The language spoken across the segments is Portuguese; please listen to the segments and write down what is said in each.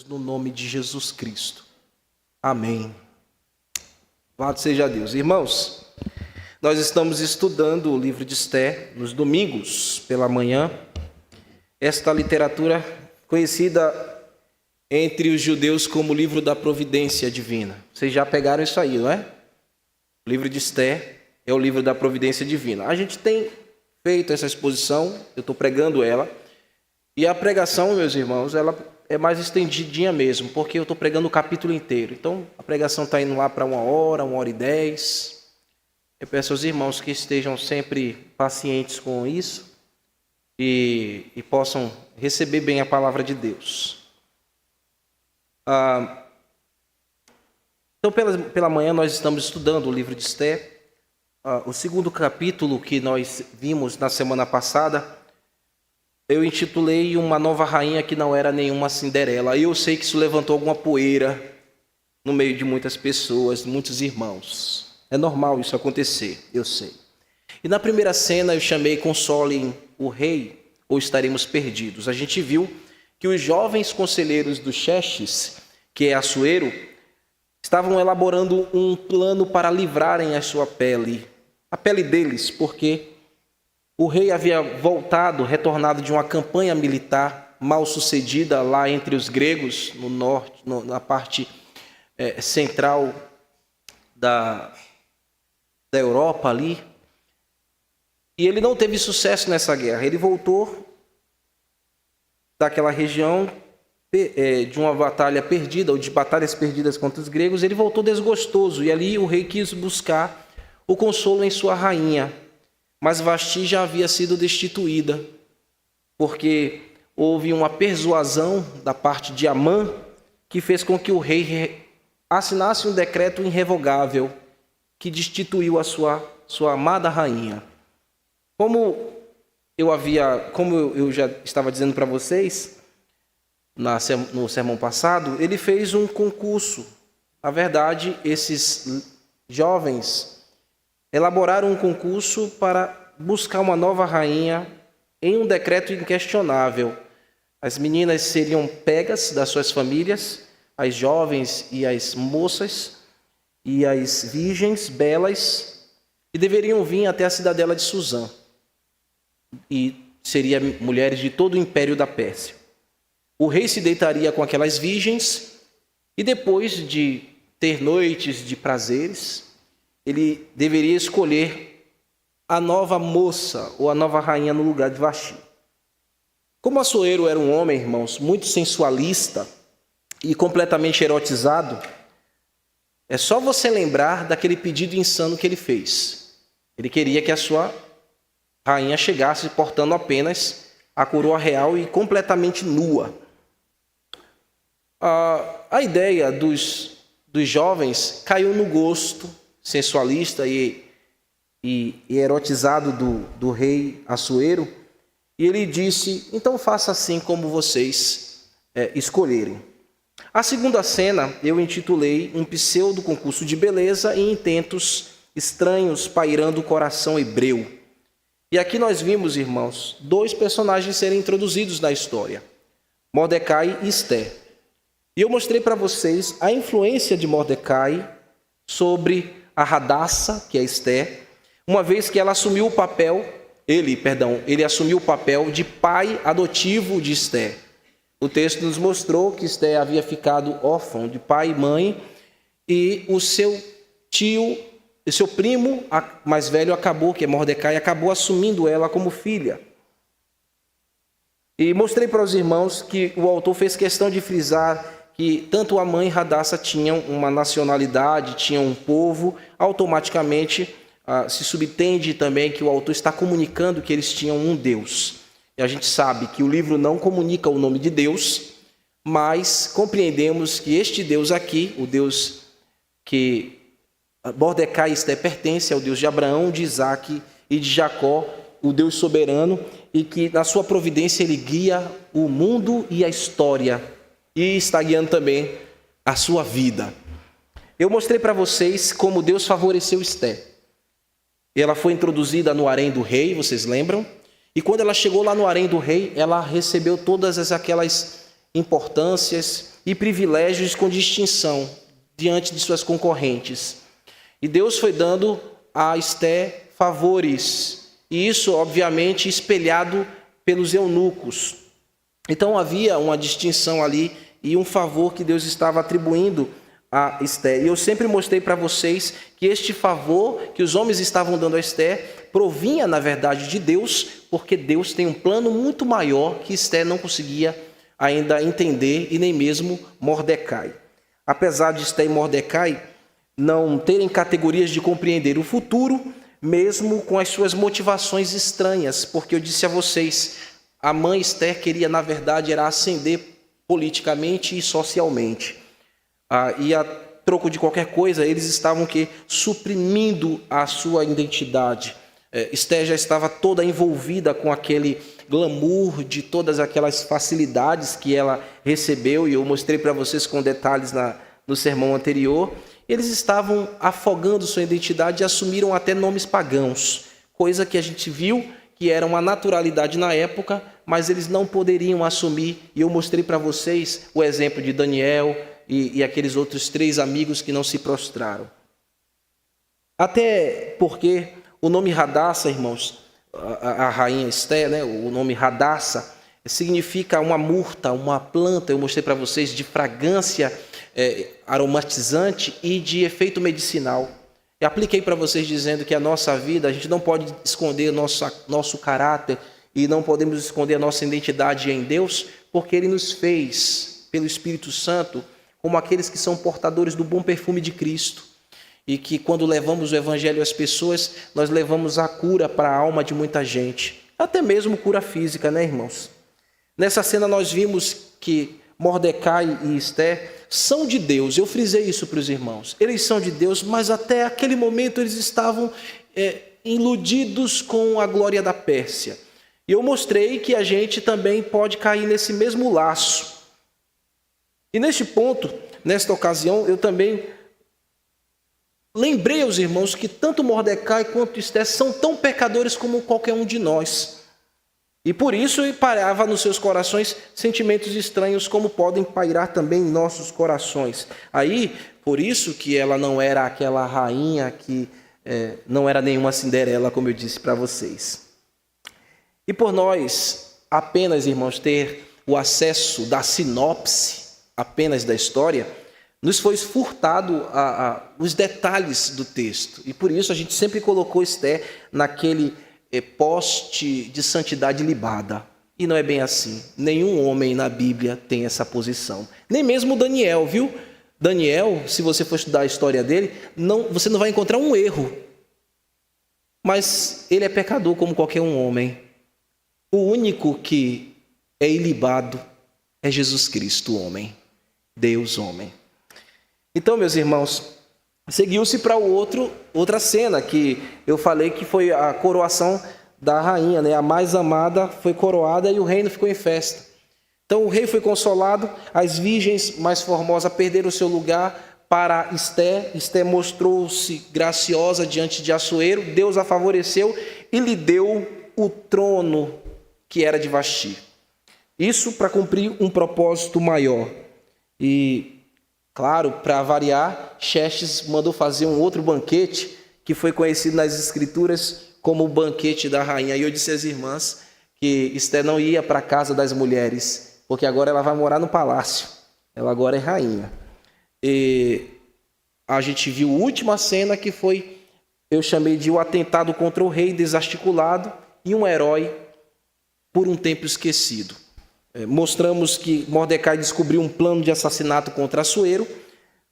no nome de Jesus Cristo. Amém. Louvado seja Deus. Irmãos, nós estamos estudando o livro de Esther nos domingos pela manhã. Esta literatura conhecida entre os judeus como o livro da providência divina. Vocês já pegaram isso aí, não é? O livro de Esther é o livro da providência divina. A gente tem feito essa exposição, eu estou pregando ela, e a pregação, meus irmãos, ela é mais estendidinha mesmo, porque eu estou pregando o capítulo inteiro. Então, a pregação está indo lá para 1h10. Eu peço aos irmãos que estejam sempre pacientes com isso e possam receber bem a palavra de Deus. Então, pela manhã, nós estamos estudando o livro de Esther. O segundo capítulo que nós vimos na semana passada, eu intitulei Uma Nova Rainha que não era nenhuma Cinderela. E eu sei que isso levantou alguma poeira no meio de muitas pessoas, muitos irmãos. É normal isso acontecer, eu sei. E na primeira cena eu chamei Consolem o Rei ou Estaremos Perdidos. A gente viu que os jovens conselheiros do Xerxes, que é Assuero, estavam elaborando um plano para livrarem a sua pele, a pele deles, porque o rei havia retornado de uma campanha militar mal sucedida lá entre os gregos, no norte, na parte central da Europa ali. E ele não teve sucesso nessa guerra. Ele voltou daquela região de uma batalha perdida, ou de batalhas perdidas contra os gregos. Ele voltou desgostoso, e ali o rei quis buscar o consolo em sua rainha. Mas Vasti já havia sido destituída, porque houve uma persuasão da parte de Amã, que fez com que o rei assinasse um decreto irrevogável que destituiu a sua amada rainha. Como eu já estava dizendo para vocês no sermão passado, ele fez um concurso. Na verdade, esses jovens elaboraram um concurso para buscar uma nova rainha em um decreto inquestionável. As meninas seriam pegas das suas famílias, as jovens e as moças e as virgens belas, e deveriam vir até a cidadela de Suzã. E seriam mulheres de todo o império da Pérsia. O rei se deitaria com aquelas virgens e depois de ter noites de prazeres, ele deveria escolher a nova moça ou a nova rainha no lugar de Vasti. Como Assuero era um homem, irmãos, muito sensualista e completamente erotizado, é só você lembrar daquele pedido insano que ele fez. Ele queria que a sua rainha chegasse portando apenas a coroa real e completamente nua. A ideia dos jovens caiu no gosto sensualista e erotizado do rei Assuero, e ele disse: então faça assim como vocês escolherem. A segunda cena eu intitulei Um pseudo concurso de beleza e intentos estranhos pairando o coração hebreu. E aqui nós vimos, irmãos, dois personagens serem introduzidos na história, Mordecai e Esther. E eu mostrei para vocês a influência de Mordecai sobre a Hadassa, que é Esther, uma vez que ele assumiu o papel de pai adotivo de Esther. O texto nos mostrou que Esther havia ficado órfã de pai e mãe, e o seu primo mais velho que é Mordecai, acabou assumindo ela como filha. E mostrei para os irmãos que o autor fez questão de frisar que tanto a mãe e Hadassa tinham uma nacionalidade, tinham um povo. Automaticamente se subtende também que o autor está comunicando que eles tinham um Deus. E a gente sabe que o livro não comunica o nome de Deus, mas compreendemos que este Deus aqui, o Deus que Mordecai e Esther pertence, ao Deus de Abraão, de Isaque e de Jacó, o Deus soberano, e que na sua providência ele guia o mundo e a história, e está guiando também a sua vida. Eu mostrei para vocês como Deus favoreceu Esther. Ela foi introduzida no harém do rei, vocês lembram? E quando ela chegou lá no harém do rei, ela recebeu todas aquelas importâncias e privilégios com distinção diante de suas concorrentes. E Deus foi dando a Esté favores, e isso, obviamente, espelhado pelos eunucos. Então havia uma distinção ali e um favor que Deus estava atribuindo a Esté. E eu sempre mostrei para vocês que este favor que os homens estavam dando a Esté provinha, na verdade, de Deus, porque Deus tem um plano muito maior que Esté não conseguia ainda entender, e nem mesmo Mordecai. Apesar de Esté e Mordecai não terem categorias de compreender o futuro, mesmo com as suas motivações estranhas, porque eu disse a vocês, a mãe Esté queria, na verdade, era ascender politicamente e socialmente. E a troco de qualquer coisa, eles estavam suprimindo a sua identidade. Esté já estava toda envolvida com aquele glamour de todas aquelas facilidades que ela recebeu, e eu mostrei para vocês com detalhes no sermão anterior. Eles estavam afogando sua identidade e assumiram até nomes pagãos, coisa que a gente viu que era uma naturalidade na época, mas eles não poderiam assumir, e eu mostrei para vocês o exemplo de Daniel e aqueles outros 3 amigos que não se prostraram. Até porque o nome Radassa, irmãos, a rainha Esté, né, o nome Radassa, significa uma murta, uma planta, eu mostrei para vocês, de fragrância aromatizante e de efeito medicinal. E apliquei para vocês dizendo que a nossa vida, a gente não pode esconder nosso caráter e não podemos esconder a nossa identidade em Deus, porque Ele nos fez, pelo Espírito Santo, como aqueles que são portadores do bom perfume de Cristo. E que quando levamos o Evangelho às pessoas, nós levamos a cura para a alma de muita gente. Até mesmo cura física, né, irmãos? Nessa cena nós vimos que Mordecai e Esté são de Deus. Eu frisei isso para os irmãos. Eles são de Deus, mas até aquele momento eles estavam iludidos com a glória da Pérsia. E eu mostrei que a gente também pode cair nesse mesmo laço. E neste ponto, nesta ocasião, eu também lembrei aos irmãos que tanto Mordecai quanto Esté são tão pecadores como qualquer um de nós. E por isso pairava nos seus corações sentimentos estranhos, como podem pairar também em nossos corações. Aí, por isso que ela não era aquela rainha que não era nenhuma Cinderela, como eu disse para vocês. E por nós apenas, irmãos, ter o acesso da sinopse apenas da história, nos foi furtado os detalhes do texto. E por isso a gente sempre colocou Esté naquele poste de santidade libada. E não é bem assim. Nenhum homem na Bíblia tem essa posição. Nem mesmo Daniel, viu? Daniel, se você for estudar a história dele, você não vai encontrar um erro. Mas ele é pecador como qualquer um homem. O único que é ilibado é Jesus Cristo, homem. Deus, homem. Então, meus irmãos, seguiu-se para outra cena que eu falei que foi a coroação da rainha, né? A mais amada foi coroada e o reino ficou em festa. Então o rei foi consolado, as virgens mais formosas perderam o seu lugar para Esté. Esté mostrou-se graciosa diante de Assuero, Deus a favoreceu e lhe deu o trono que era de Vasti. Isso para cumprir um propósito maior. E claro, para variar, Xerxes mandou fazer um outro banquete, que foi conhecido nas escrituras como o banquete da rainha. E eu disse às irmãs que Esté não ia para a casa das mulheres, porque agora ela vai morar no palácio. Ela agora é rainha. E a gente viu a última cena que foi, eu chamei de o atentado contra o rei desarticulado e um herói por um tempo esquecido. Mostramos que Mordecai descobriu um plano de assassinato contra Assuero.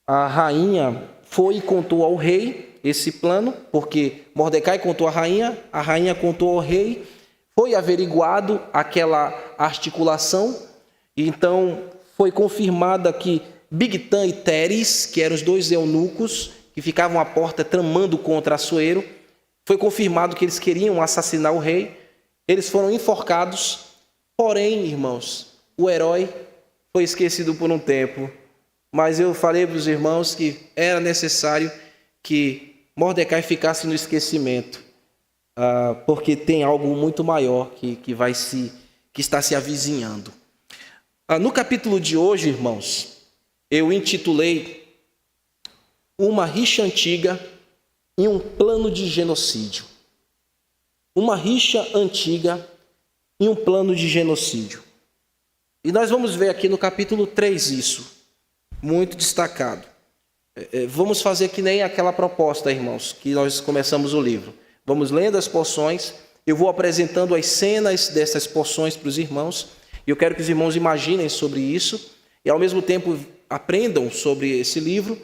A rainha foi e contou ao rei esse plano, porque Mordecai contou à a rainha contou ao rei, foi averiguado aquela articulação, e então foi confirmada que Bigtan e Teres, que eram os 2 eunucos que ficavam à porta tramando contra Assuero, foi confirmado que eles queriam assassinar o rei. Eles foram enforcados. Porém, irmãos, o herói foi esquecido por um tempo, mas eu falei para os irmãos que era necessário que Mordecai ficasse no esquecimento, porque tem algo muito maior que está se avizinhando. No capítulo de hoje, irmãos, eu intitulei Uma Rixa Antiga e um Plano de Genocídio. Uma rixa antiga e um plano de genocídio. E nós vamos ver aqui no capítulo 3 isso, muito destacado. Vamos fazer que nem aquela proposta, irmãos, que nós começamos o livro. Vamos lendo as porções, eu vou apresentando as cenas dessas porções para os irmãos, e eu quero que os irmãos imaginem sobre isso, e ao mesmo tempo aprendam sobre esse livro,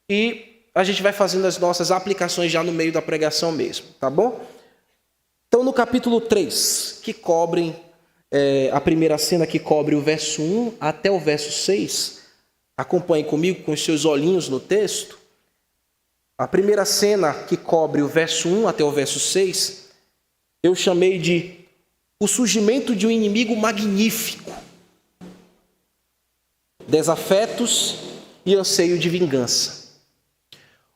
e a gente vai fazendo as nossas aplicações já no meio da pregação mesmo, tá bom? Então, no capítulo 3, que cobrem a primeira cena que cobre o verso 1 até o verso 6, acompanhe comigo com os seus olhinhos no texto. A primeira cena que cobre o verso 1 até o verso 6, eu chamei de o surgimento de um inimigo magnífico, desafetos e anseio de vingança.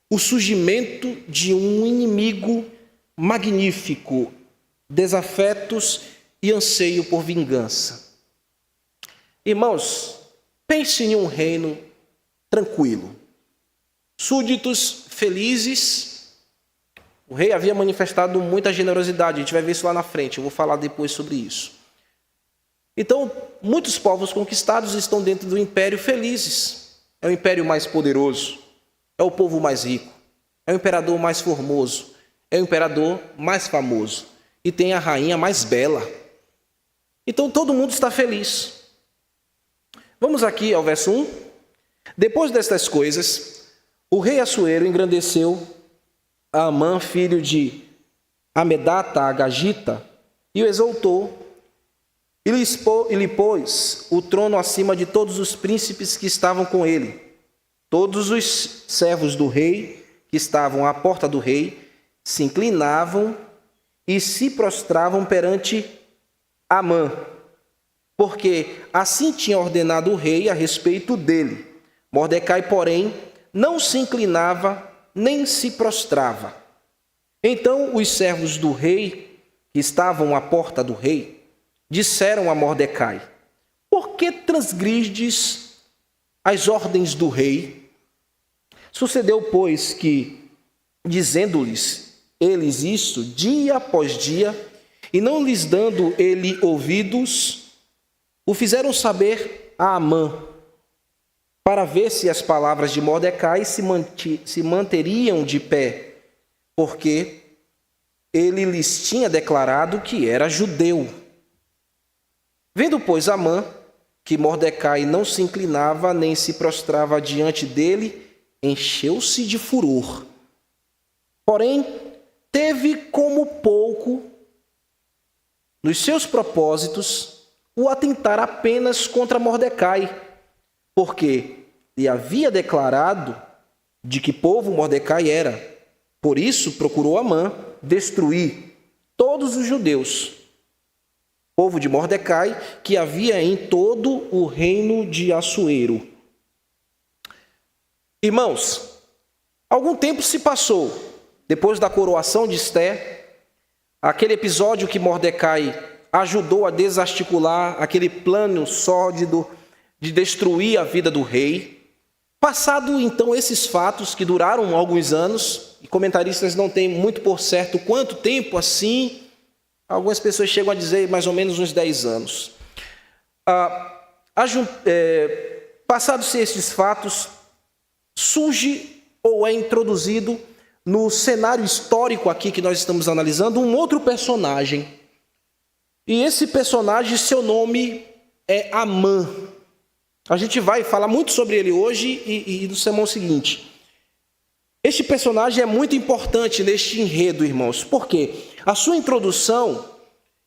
O surgimento de um inimigo magnífico, desafetos e anseio por vingança. Irmãos, pense em um reino tranquilo. Súditos felizes. O rei havia manifestado muita generosidade. A gente vai ver isso lá na frente. Eu vou falar depois sobre isso. Então, muitos povos conquistados estão dentro do império felizes. É o império mais poderoso. É o povo mais rico. É o imperador mais formoso. É o imperador mais famoso. E tem a rainha mais bela. Então, todo mundo está feliz. Vamos aqui ao verso 1. Depois destas coisas, o rei Assuero engrandeceu a Amã, filho de Amedata, a Agagita, e o exaltou, e lhe pôs o trono acima de todos os príncipes que estavam com ele. Todos os servos do rei, que estavam à porta do rei, se inclinavam e se prostravam perante Amã, porque assim tinha ordenado o rei a respeito dele. Mordecai, porém, não se inclinava nem se prostrava. Então os servos do rei, que estavam à porta do rei, disseram a Mordecai: por que transgrides as ordens do rei? Sucedeu, pois, que, dizendo-lhes eles isso dia após dia, e não lhes dando ele ouvidos, o fizeram saber a Amã, para ver se as palavras de Mordecai se manteriam de pé, porque ele lhes tinha declarado que era judeu. Vendo, pois, Amã que Mordecai não se inclinava nem se prostrava diante dele, encheu-se de furor. Porém, teve como pouco nos seus propósitos o atentar apenas contra Mordecai, porque lhe havia declarado de que povo Mordecai era. Por isso procurou Amã destruir todos os judeus, povo de Mordecai, que havia em todo o reino de Assuero. Irmãos, algum tempo se passou depois da coroação de Ester, aquele episódio que Mordecai ajudou a desarticular aquele plano sórdido de destruir a vida do rei. Passado então esses fatos que duraram alguns anos, e comentaristas não têm muito por certo quanto tempo assim, algumas pessoas chegam a dizer mais ou menos uns 10 anos. Passados-se esses fatos, surge ou é introduzido no cenário histórico aqui que nós estamos analisando um outro personagem. E esse personagem, seu nome é Amã. A gente vai falar muito sobre ele hoje e no sermão seguinte. Este personagem é muito importante neste enredo, irmãos, porque a sua introdução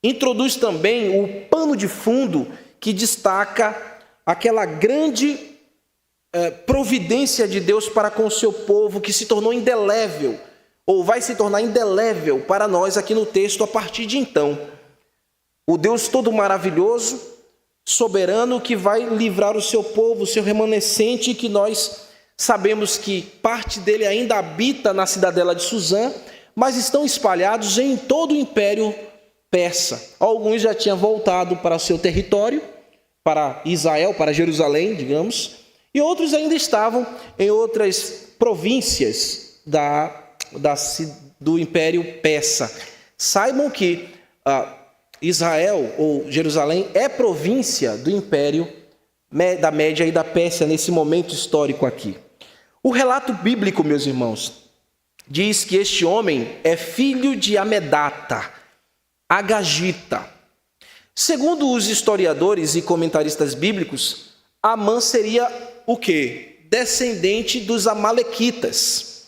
introduz também o pano de fundo que destaca aquela grande providência de Deus para com o seu povo, que se tornou indelével, ou vai se tornar indelével para nós aqui no texto a partir de então. O Deus todo maravilhoso, soberano, que vai livrar o seu povo, o seu remanescente, que nós sabemos que parte dele ainda habita na cidadela de Suzã, mas estão espalhados em todo o império persa. Alguns já tinham voltado para o seu território, para Israel, para Jerusalém, digamos, E outros ainda estavam em outras províncias do Império Persa. Saibam que Israel, ou Jerusalém, é província do Império da Média e da Pérsia nesse momento histórico aqui. O relato bíblico, meus irmãos, diz que este homem é filho de Amedata, agagita. Segundo os historiadores e comentaristas bíblicos, Amã seria o quê? Descendente dos amalequitas.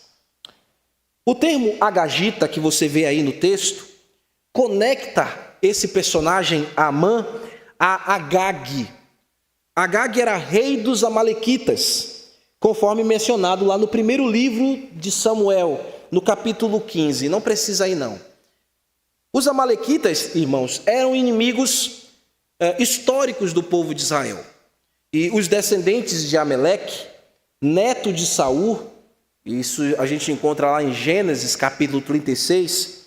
O termo agagita, que você vê aí no texto, conecta esse personagem Amã a Agag. Agag era rei dos amalequitas, conforme mencionado lá no primeiro livro de Samuel, no capítulo 15. Não precisa ir, não. Os amalequitas, irmãos, eram inimigos históricos do povo de Israel. E os descendentes de Ameleque, neto de Saul, isso a gente encontra lá em Gênesis, capítulo 36,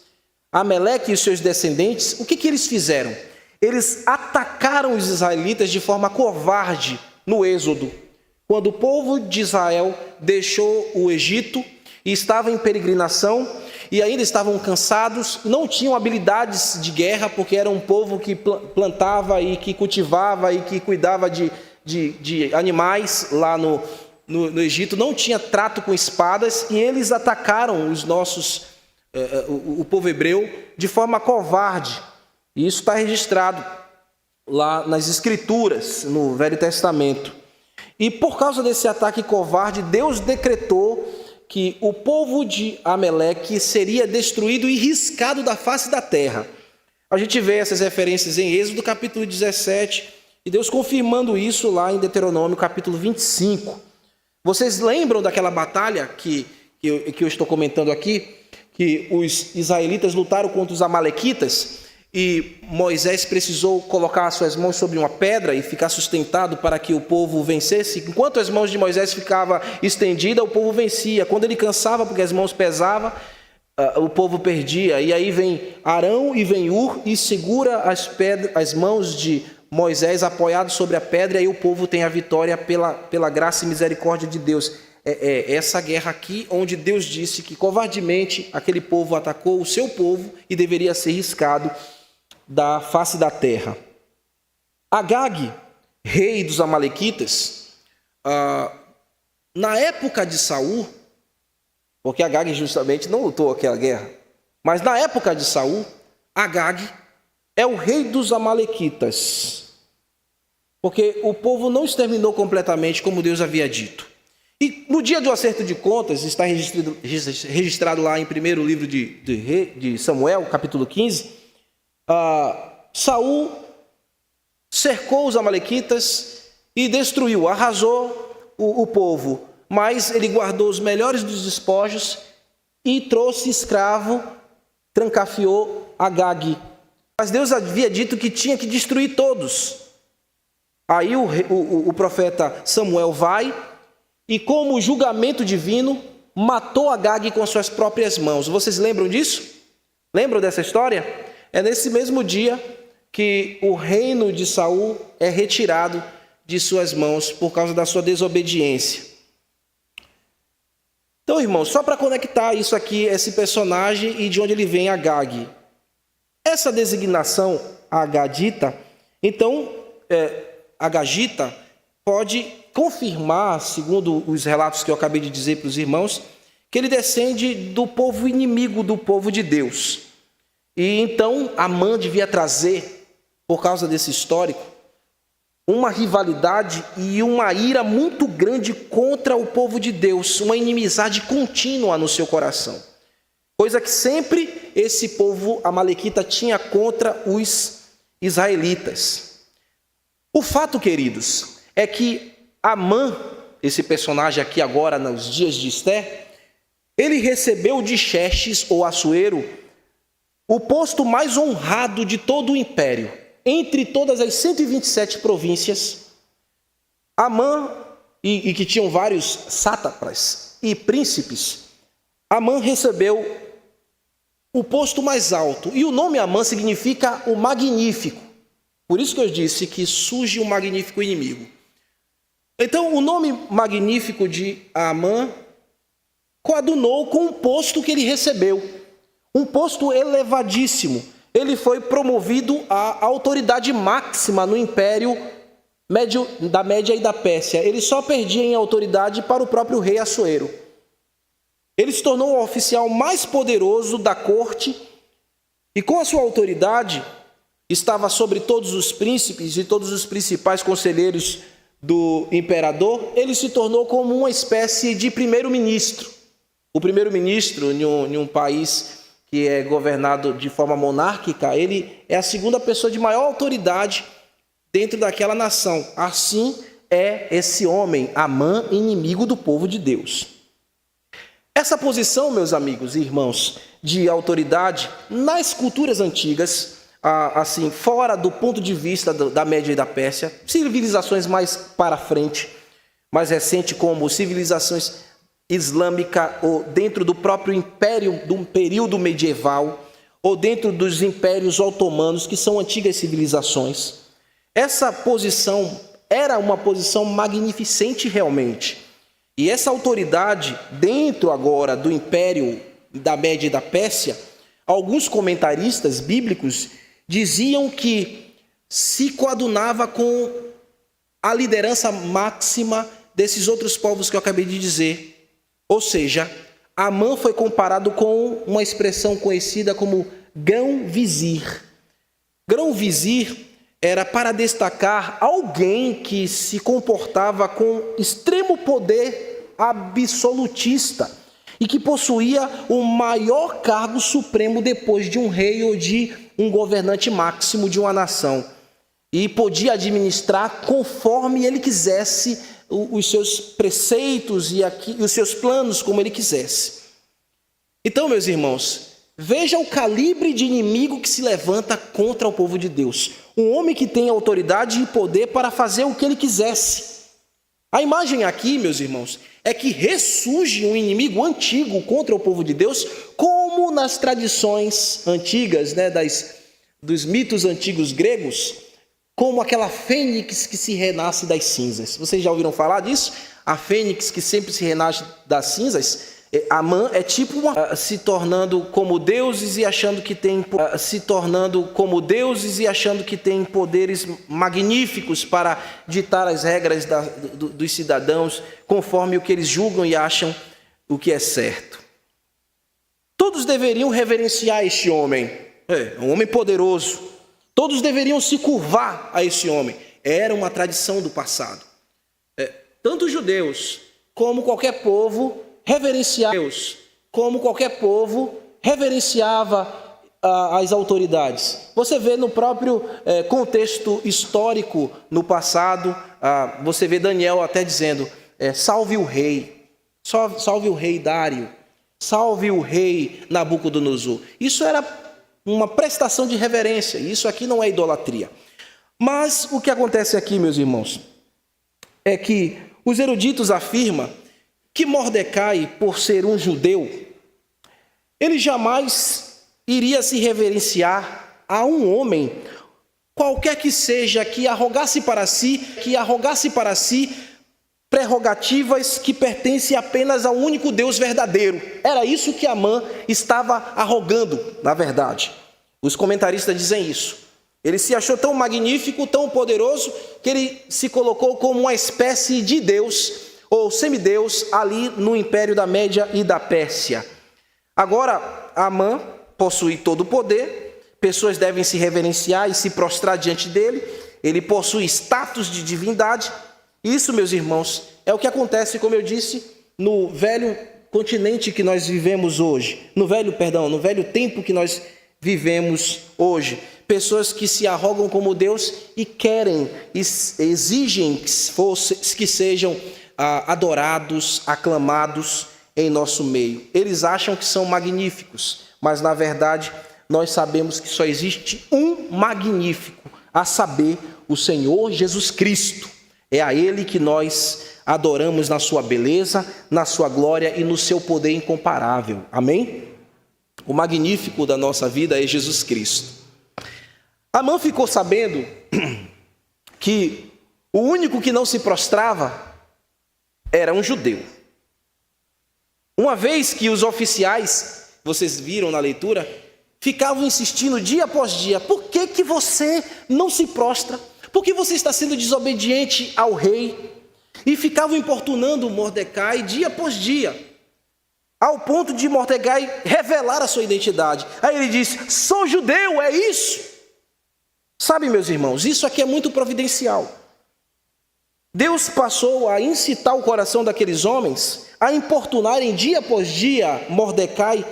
Ameleque e os seus descendentes, o que eles fizeram? Eles atacaram os israelitas de forma covarde no Êxodo, quando o povo de Israel deixou o Egito e estava em peregrinação, e ainda estavam cansados, não tinham habilidades de guerra, porque era um povo que plantava e que cultivava e que cuidava de animais lá no Egito, não tinha trato com espadas, e eles atacaram o povo hebreu de forma covarde. E isso está registrado lá nas Escrituras, no Velho Testamento. E por causa desse ataque covarde, Deus decretou que o povo de Ameleque seria destruído e riscado da face da terra. A gente vê essas referências em Êxodo capítulo 17, e Deus confirmando isso lá em Deuteronômio capítulo 25. Vocês lembram daquela batalha que eu estou comentando aqui, que os israelitas lutaram contra os amalequitas, e Moisés precisou colocar as suas mãos sobre uma pedra e ficar sustentado para que o povo vencesse? Enquanto as mãos de Moisés ficavam estendidas, o povo vencia. Quando ele cansava, porque as mãos pesavam, o povo perdia. E aí vem Arão e vem Ur e segura as mãos de Moisés apoiado sobre a pedra, e aí o povo tem a vitória pela graça e misericórdia de Deus. É essa guerra aqui onde Deus disse que covardemente aquele povo atacou o seu povo e deveria ser riscado da face da terra. Agag, rei dos amalequitas, na época de Saul, porque Agag justamente não lutou aquela guerra, mas na época de Saul, Agag é o rei dos amalequitas, porque o povo não exterminou completamente como Deus havia dito. E no dia do acerto de contas, está registrado lá em primeiro livro de Samuel, capítulo 15, Saul cercou os amalequitas e destruiu, arrasou o povo, mas ele guardou os melhores dos despojos e trouxe escravo, trancafiou Agag. Mas Deus havia dito que tinha que destruir todos. Aí o profeta Samuel vai e, como julgamento divino, matou Agag com suas próprias mãos. Vocês lembram disso? Lembram dessa história? É nesse mesmo dia que o reino de Saul é retirado de suas mãos por causa da sua desobediência. Então, irmãos, só para conectar isso aqui, esse personagem e de onde ele vem, Agag. Essa designação agadita, então, agagita, pode confirmar, segundo os relatos que eu acabei de dizer para os irmãos, que ele descende do povo inimigo do povo de Deus. E então Amã devia trazer, por causa desse histórico, uma rivalidade e uma ira muito grande contra o povo de Deus, uma inimizade contínua no seu coração. Coisa que sempre esse povo amalequita tinha contra os israelitas. O fato, queridos, é que Amã, esse personagem aqui agora nos dias de Esther, ele recebeu de Xerxes, ou Assuero, o posto mais honrado de todo o império. Entre todas as 127 províncias, Amã, e que tinham vários sátrapas e príncipes, Amã recebeu o posto mais alto. E o nome Amã significa o magnífico. Por isso que eu disse que surge um magnífico inimigo. Então, o nome magnífico de Amã coadunou com o posto que ele recebeu, um posto elevadíssimo. Ele foi promovido à autoridade máxima no império da Média e da Pérsia. Ele só perdia em autoridade para o próprio rei Assuero. Ele se tornou o oficial mais poderoso da corte e, com a sua autoridade, estava sobre todos os príncipes e todos os principais conselheiros do imperador. Ele se tornou como uma espécie de primeiro-ministro. O primeiro-ministro em um país que é governado de forma monárquica, ele é a segunda pessoa de maior autoridade dentro daquela nação. Assim é esse homem, Amã, inimigo do povo de Deus. Essa posição, meus amigos e irmãos, de autoridade nas culturas antigas, assim, fora do ponto de vista da Média e da Pérsia, civilizações mais para frente, mais recente, como civilizações islâmica, ou dentro do próprio império do período medieval, ou dentro dos impérios otomanos, que são antigas civilizações. Essa posição era uma posição magnificente realmente. E essa autoridade, dentro agora do império da Média e da Pérsia, alguns comentaristas bíblicos diziam que se coadunava com a liderança máxima desses outros povos que eu acabei de dizer. Ou seja, Amã foi comparado com uma expressão conhecida como grão-vizir. Grão-vizir era para destacar alguém que se comportava com extremo poder absolutista e que possuía o maior cargo supremo depois de um rei ou de um governante máximo de uma nação. E podia administrar conforme ele quisesse os seus preceitos e os seus planos como ele quisesse. Então, meus irmãos, veja o calibre de inimigo que se levanta contra o povo de Deus. Um homem que tem autoridade e poder para fazer o que ele quisesse. A imagem aqui, meus irmãos, é que ressurge um inimigo antigo contra o povo de Deus, como nas tradições antigas, dos mitos antigos gregos, como aquela fênix que se renasce das cinzas. Vocês já ouviram falar disso? A fênix que sempre se renasce das cinzas. Amã é tipo se tornando como deuses e achando que tem poderes magníficos para ditar as regras dos cidadãos conforme o que eles julgam e acham o que é certo. Todos deveriam reverenciar este homem, um homem poderoso. Todos deveriam se curvar a esse homem. Era uma tradição do passado. Tanto os judeus como qualquer povo reverenciava as autoridades. Você vê no próprio contexto histórico no passado, você vê Daniel até dizendo, salve o rei, salve o rei Dário, salve o rei Nabucodonosor. Isso era uma prestação de reverência, isso aqui não é idolatria. Mas o que acontece aqui, meus irmãos, é que os eruditos afirmam que Mordecai, por ser um judeu, ele jamais iria se reverenciar a um homem, qualquer que seja, que arrogasse para si prerrogativas que pertencem apenas ao único Deus verdadeiro. Era isso que Amã estava arrogando, na verdade. Os comentaristas dizem isso. Ele se achou tão magnífico, tão poderoso, que ele se colocou como uma espécie de Deus, ou semideus, ali no império da Média e da Pérsia. Agora, Amã possui todo o poder, pessoas devem se reverenciar e se prostrar diante dele, ele possui status de divindade. Isso, meus irmãos, é o que acontece, como eu disse, no velho continente que nós vivemos hoje, no velho tempo que nós vivemos hoje. Pessoas que se arrogam como Deus e querem, exigem que sejam adorados, aclamados em nosso meio. Eles acham que são magníficos, mas na verdade nós sabemos que só existe um magnífico, a saber, o Senhor Jesus Cristo. É a Ele que nós adoramos na sua beleza, na sua glória e no seu poder incomparável. Amém? O magnífico da nossa vida é Jesus Cristo. Amã ficou sabendo que O único que não se prostrava era um judeu. Uma vez que os oficiais, vocês viram na leitura, ficavam insistindo dia após dia: por que que você não se prostra? Por que você está sendo desobediente ao rei? E ficavam importunando Mordecai dia após dia, ao ponto de Mordecai revelar a sua identidade. Aí ele diz: sou judeu, é isso? Sabe, meus irmãos, isso aqui é muito providencial. Deus passou a incitar o coração daqueles homens a importunarem dia após dia Mordecai,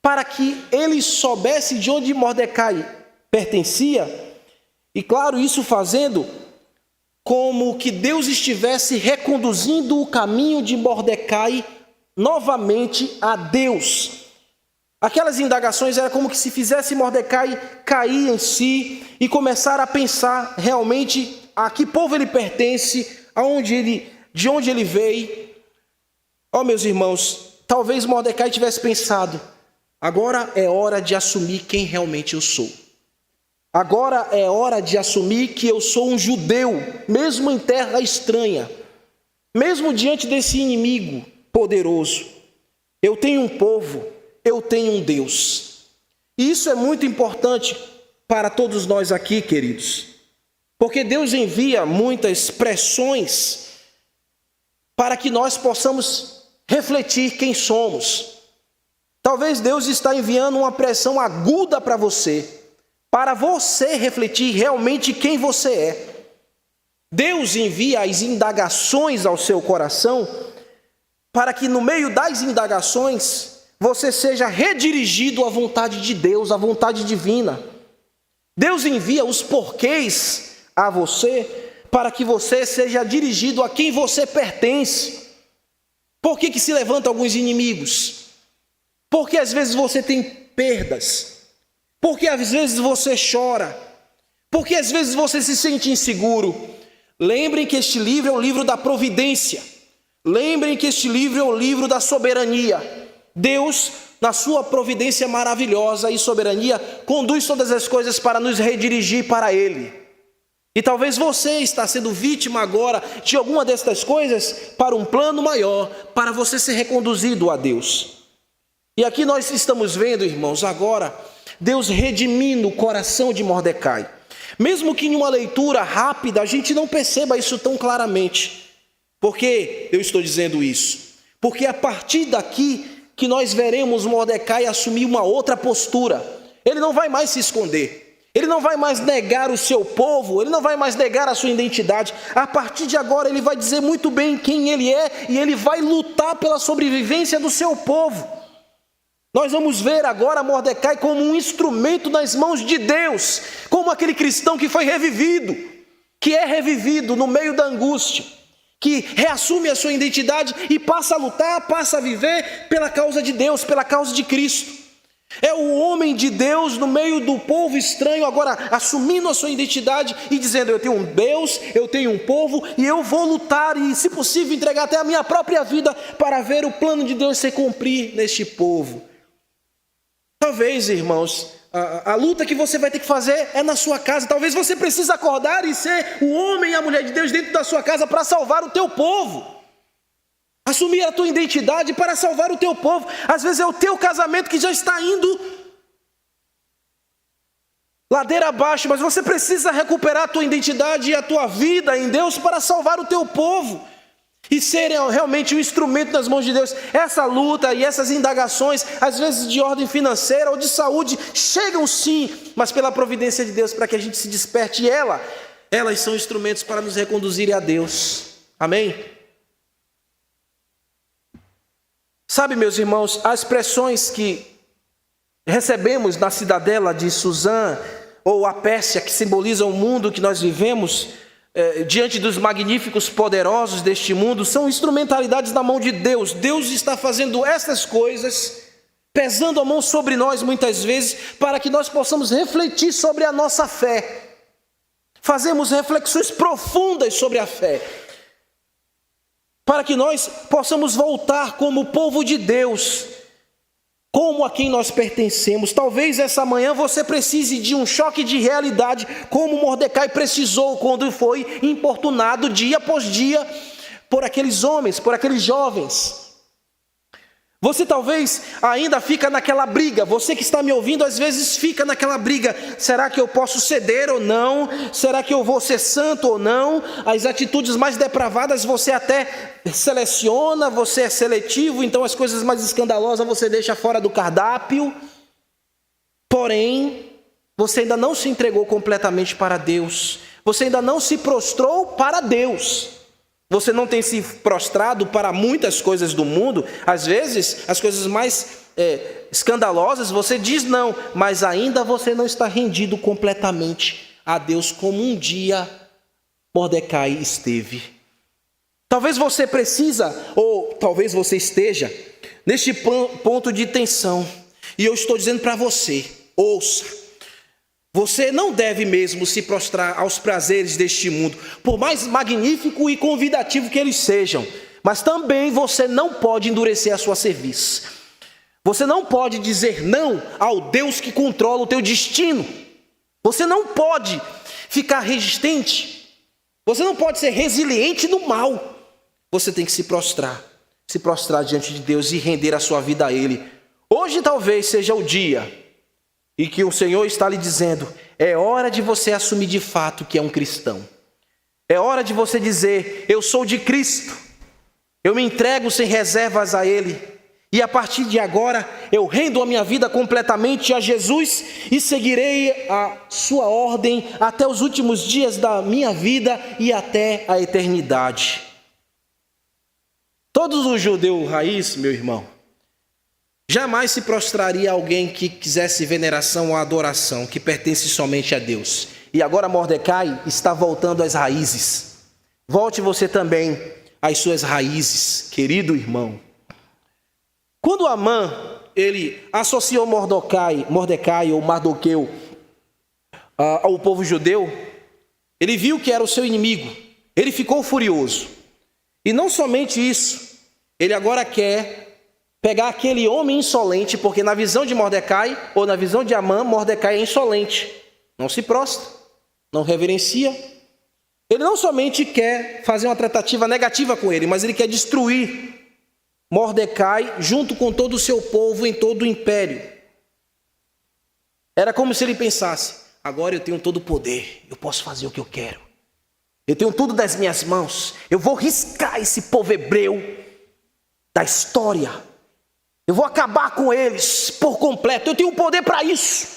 para que ele soubesse de onde Mordecai pertencia, e claro, isso fazendo como que Deus estivesse reconduzindo o caminho de Mordecai novamente a Deus. Aquelas indagações era como que se fizesse Mordecai cair em si e começar a pensar realmente a que povo ele pertence, de onde ele veio. Ó, meus irmãos, talvez Mordecai tivesse pensado: agora é hora de assumir quem realmente eu sou. Agora é hora de assumir que eu sou um judeu, mesmo em terra estranha, mesmo diante desse inimigo poderoso. Eu tenho um povo, eu tenho um Deus. E isso é muito importante para todos nós aqui, queridos, porque Deus envia muitas pressões para que nós possamos refletir quem somos. Talvez Deus está enviando uma pressão aguda para você refletir realmente quem você é. Deus envia as indagações ao seu coração para que no meio das indagações você seja redirigido à vontade de Deus, à vontade divina. Deus envia os porquês a você para que você seja dirigido a quem você pertence. Por que se levantam alguns inimigos? Porque às vezes você tem perdas. Porque às vezes você chora. Porque às vezes você se sente inseguro. Lembrem que este livro é o livro da providência. Lembrem que este livro é o livro da soberania. Deus, na sua providência maravilhosa e soberania, conduz todas as coisas para nos redirigir para Ele. E talvez você está sendo vítima agora de alguma destas coisas para um plano maior, para você ser reconduzido a Deus. E aqui nós estamos vendo, irmãos, agora Deus redimindo o coração de Mordecai. Mesmo que em uma leitura rápida a gente não perceba isso tão claramente. Por que eu estou dizendo isso? Porque a partir daqui que nós veremos Mordecai assumir uma outra postura. Ele não vai mais se esconder. Ele não vai mais negar o seu povo. Ele não vai mais negar a sua identidade. A partir de agora ele vai dizer muito bem quem ele é e ele vai lutar pela sobrevivência do seu povo. Nós vamos ver agora Mordecai como um instrumento nas mãos de Deus, como aquele cristão que foi revivido, que é revivido no meio da angústia, que reassume a sua identidade e passa a lutar, passa a viver pela causa de Deus, pela causa de Cristo. É o homem de Deus no meio do povo estranho, agora assumindo a sua identidade e dizendo: eu tenho um Deus, eu tenho um povo e eu vou lutar e, se possível, entregar até a minha própria vida para ver o plano de Deus se cumprir neste povo. Talvez, irmãos, a luta que você vai ter que fazer é na sua casa. Talvez você precise acordar e ser o homem e a mulher de Deus dentro da sua casa para salvar o teu povo. Assumir a tua identidade para salvar o teu povo. Às vezes é o teu casamento que já está indo ladeira abaixo, mas você precisa recuperar a tua identidade e a tua vida em Deus para salvar o teu povo e serem realmente um instrumento nas mãos de Deus. Essa luta e essas indagações, às vezes de ordem financeira ou de saúde, chegam sim, mas pela providência de Deus, para que a gente se desperte. E elas são instrumentos para nos reconduzirem a Deus. Amém? Sabe, meus irmãos, as pressões que recebemos na cidadela de Suzã, ou a Pérsia, que simboliza o mundo que nós vivemos, diante dos magníficos poderosos deste mundo, são instrumentalidades na mão de Deus. Deus está fazendo essas coisas, pesando a mão sobre nós muitas vezes, para que nós possamos refletir sobre a nossa fé. Fazemos reflexões profundas sobre a fé, para que nós possamos voltar como povo de Deus, como a quem nós pertencemos. Talvez essa manhã você precise de um choque de realidade, como Mordecai precisou quando foi importunado dia após dia por aqueles homens, por aqueles jovens. Você talvez ainda fica naquela briga, você que está me ouvindo às vezes fica naquela briga, será que eu posso ceder ou não? Será que eu vou ser santo ou não? As atitudes mais depravadas você até seleciona, você é seletivo, então as coisas mais escandalosas você deixa fora do cardápio. Porém, você ainda não se entregou completamente para Deus, você ainda não se prostrou para Deus. Você não tem se prostrado para muitas coisas do mundo. Às vezes, as coisas mais escandalosas, você diz não, mas ainda você não está rendido completamente a Deus como um dia Mordecai esteve. Talvez você precisa, ou talvez você esteja, neste ponto de tensão. E eu estou dizendo para você, ouça. Você não deve mesmo se prostrar aos prazeres deste mundo, por mais magnífico e convidativo que eles sejam. Mas também você não pode endurecer a sua cerviz. Você não pode dizer não ao Deus que controla o teu destino. Você não pode ficar resistente. Você não pode ser resiliente no mal. Você tem que se prostrar diante de Deus e render a sua vida a Ele. Hoje talvez seja o dia e que o Senhor está lhe dizendo, é hora de você assumir de fato que é um cristão. É hora de você dizer, eu sou de Cristo. Eu me entrego sem reservas a Ele. E a partir de agora, eu rendo a minha vida completamente a Jesus e seguirei a sua ordem até os últimos dias da minha vida e até a eternidade. Todos os judeus raiz, meu irmão, jamais se prostraria a alguém que quisesse veneração ou adoração, que pertence somente a Deus. E agora Mordecai está voltando às raízes. Volte você também às suas raízes, querido irmão. Quando Amã, ele associou Mordecai ou Mardoqueu ao povo judeu, ele viu que era o seu inimigo. Ele ficou furioso. E não somente isso, ele agora quer pegar aquele homem insolente, porque na visão de Mordecai, ou na visão de Amã, Mordecai é insolente. Não se prostra, não reverencia. Ele não somente quer fazer uma tratativa negativa com ele, mas ele quer destruir Mordecai junto com todo o seu povo em todo o império. Era como se ele pensasse, agora eu tenho todo o poder, eu posso fazer o que eu quero. Eu tenho tudo das minhas mãos, eu vou riscar esse povo hebreu da história. Eu vou acabar com eles por completo. Eu tenho poder para isso.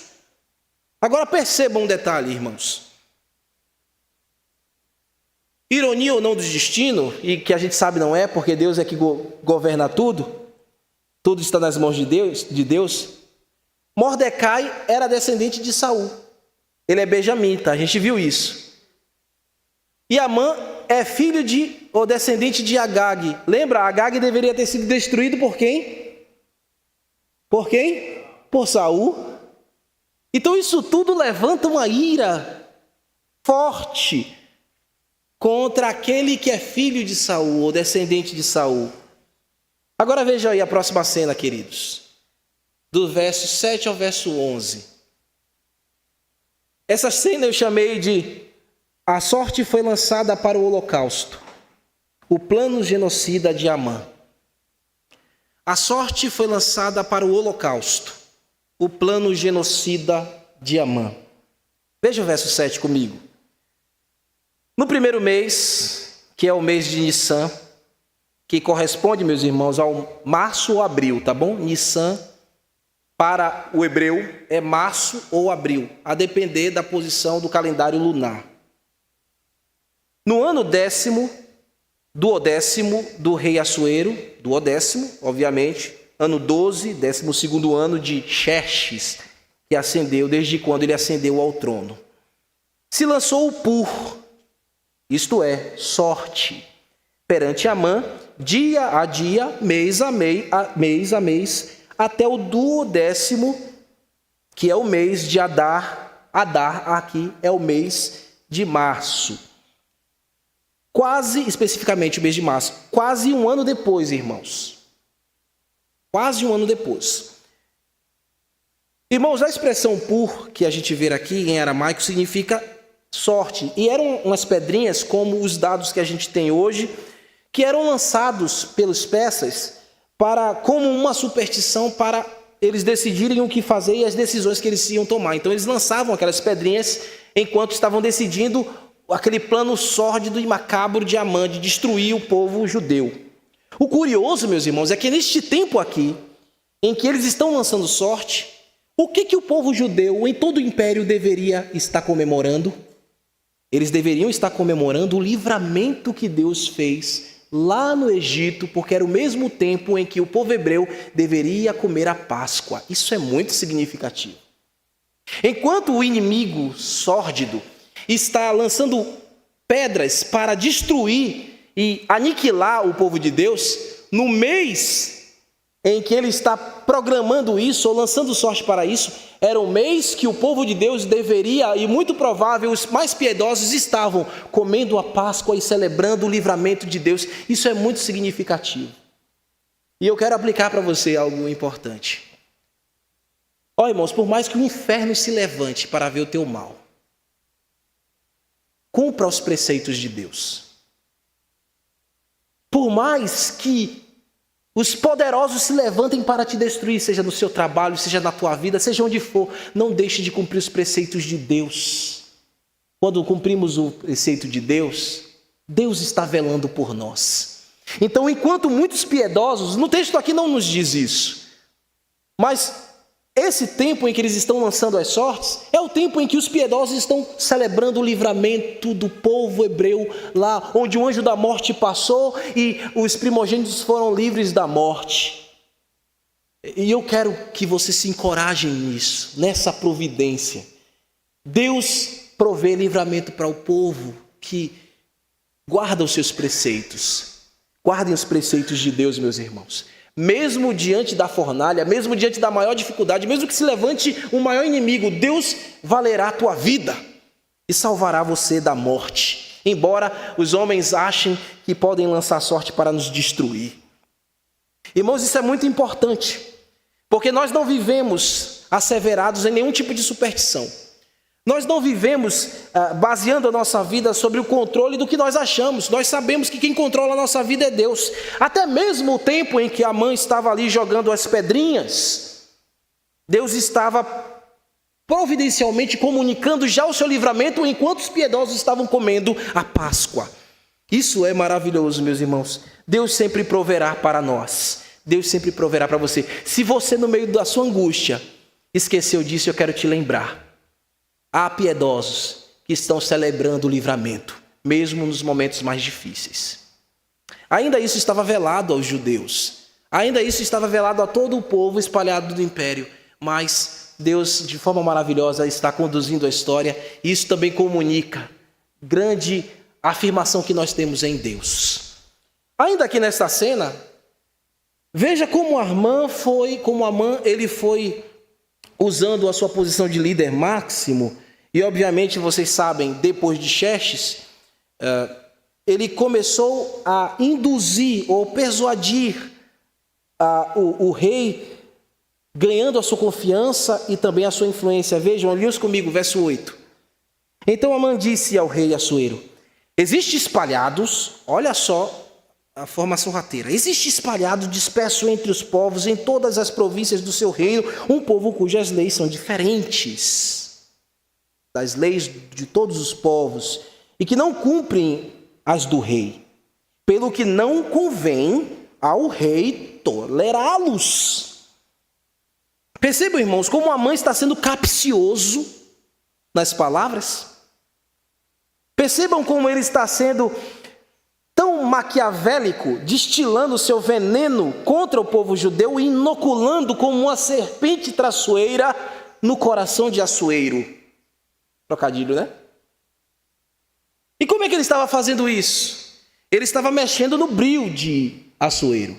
Agora percebam um detalhe, irmãos. Ironia ou não do destino, e que a gente sabe não é, porque Deus é que governa tudo. Tudo está nas mãos de Deus. Mordecai era descendente de Saul. Ele é benjamita, a gente viu isso. E Amã é filho ou descendente de Agag. Lembra, Agag deveria ter sido destruído por quem? Por quem? Por Saul. Então isso tudo levanta uma ira forte contra aquele que é filho de Saul, ou descendente de Saul. Agora veja aí a próxima cena, queridos. Do verso 7 ao verso 11. Essa cena eu chamei de a sorte foi lançada para o holocausto. O plano genocida de Amã. A sorte foi lançada para o holocausto, o plano genocida de Amã. Veja o verso 7 comigo. No primeiro mês, que é o mês de Nissan, que corresponde, meus irmãos, ao março ou abril, tá bom? Nissan, para o hebreu, é março ou abril, a depender da posição do calendário lunar. No ano 10º, duodécimo do rei Assuero, duodécimo, obviamente, ano 12, 12º ano de Xerxes, que ascendeu desde quando ele ascendeu ao trono. Se lançou o pur, isto é, sorte, perante Amã, dia a dia, mês a mês, até o duodécimo, que é o mês de Adar. Adar aqui é o mês de março. Quase, especificamente o mês de março, quase um ano depois, irmãos. Quase um ano depois. Irmãos, a expressão pur, que a gente vê aqui em aramaico, significa sorte. E eram umas pedrinhas como os dados que a gente tem hoje, que eram lançados pelos persas como uma superstição para eles decidirem o que fazer e as decisões que eles iam tomar. Então eles lançavam aquelas pedrinhas enquanto estavam decidindo aquele plano sórdido e macabro de Amã de destruir o povo judeu. O curioso, meus irmãos, é que neste tempo aqui, em que eles estão lançando sorte, o que o povo judeu em todo o império deveria estar comemorando? Eles deveriam estar comemorando o livramento que Deus fez lá no Egito, porque era o mesmo tempo em que o povo hebreu deveria comer a Páscoa. Isso é muito significativo. Enquanto o inimigo sórdido está lançando pedras para destruir e aniquilar o povo de Deus, no mês em que ele está programando isso ou lançando sorte para isso, era um mês que o povo de Deus deveria, e muito provável, os mais piedosos estavam comendo a Páscoa e celebrando o livramento de Deus. Isso é muito significativo. E eu quero aplicar para você algo importante. Ó, irmãos, por mais que o inferno se levante para ver o teu mal, cumpra os preceitos de Deus. Por mais que os poderosos se levantem para te destruir, seja no seu trabalho, seja na tua vida, seja onde for, não deixe de cumprir os preceitos de Deus. Quando cumprimos o preceito de Deus, Deus está velando por nós. Então, enquanto muitos piedosos, no texto aqui não nos diz isso, mas esse tempo em que eles estão lançando as sortes, é o tempo em que os piedosos estão celebrando o livramento do povo hebreu, lá onde o anjo da morte passou e os primogênitos foram livres da morte. E eu quero que você se encoraje nisso, nessa providência. Deus provê livramento para o povo que guarda os seus preceitos. Guardem os preceitos de Deus, meus irmãos. Mesmo diante da fornalha, mesmo diante da maior dificuldade, mesmo que se levante um maior inimigo, Deus valerá a tua vida e salvará você da morte. Embora os homens achem que podem lançar sorte para nos destruir. Irmãos, isso é muito importante, porque nós não vivemos asseverados em nenhum tipo de superstição. Nós não vivemos baseando a nossa vida sobre o controle do que nós achamos. Nós sabemos que quem controla a nossa vida é Deus. Até mesmo o tempo em que a mãe estava ali jogando as pedrinhas, Deus estava providencialmente comunicando já o seu livramento enquanto os piedosos estavam comendo a Páscoa. Isso é maravilhoso, meus irmãos. Deus sempre proverá para nós. Deus sempre proverá para você. Se você, no meio da sua angústia, esqueceu disso, eu quero te lembrar. Há piedosos que estão celebrando o livramento, mesmo nos momentos mais difíceis. Ainda isso estava velado aos judeus. Ainda isso estava velado a todo o povo espalhado do império. Mas Deus, de forma maravilhosa, está conduzindo a história. E isso também comunica grande afirmação que nós temos em Deus. Ainda aqui nesta cena, veja como Amã ele foi usando a sua posição de líder máximo, e obviamente vocês sabem, depois de Xerxes, ele começou a induzir ou persuadir o rei, ganhando a sua confiança e também a sua influência. Vejam, olhem comigo, verso 8. Então Amã disse ao rei Assuero: existe espalhados, olha só a formação rateira, existe espalhado, disperso entre os povos, em todas as províncias do seu reino, um povo cujas leis são diferentes das leis de todos os povos, e que não cumprem as do rei, pelo que não convém ao rei tolerá-los. Percebam, irmãos, como Amã está sendo capcioso nas palavras. Percebam como ele está sendo tão maquiavélico, destilando seu veneno contra o povo judeu e inoculando como uma serpente traiçoeira no coração de Assuero. Trocadilho, né? E como é que ele estava fazendo isso? Ele estava mexendo no brio de Assuero.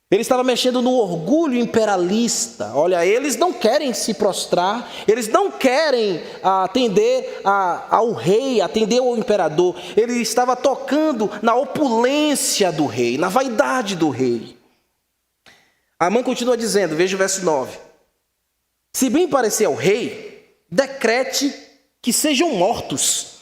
Ele estava mexendo no orgulho imperialista. Olha, eles não querem se prostrar, eles não querem atender ao rei, atender ao imperador. Ele estava tocando na opulência do rei, na vaidade do rei. Amã continua dizendo, veja o verso 9. se bem parecer ao rei, decrete que sejam mortos.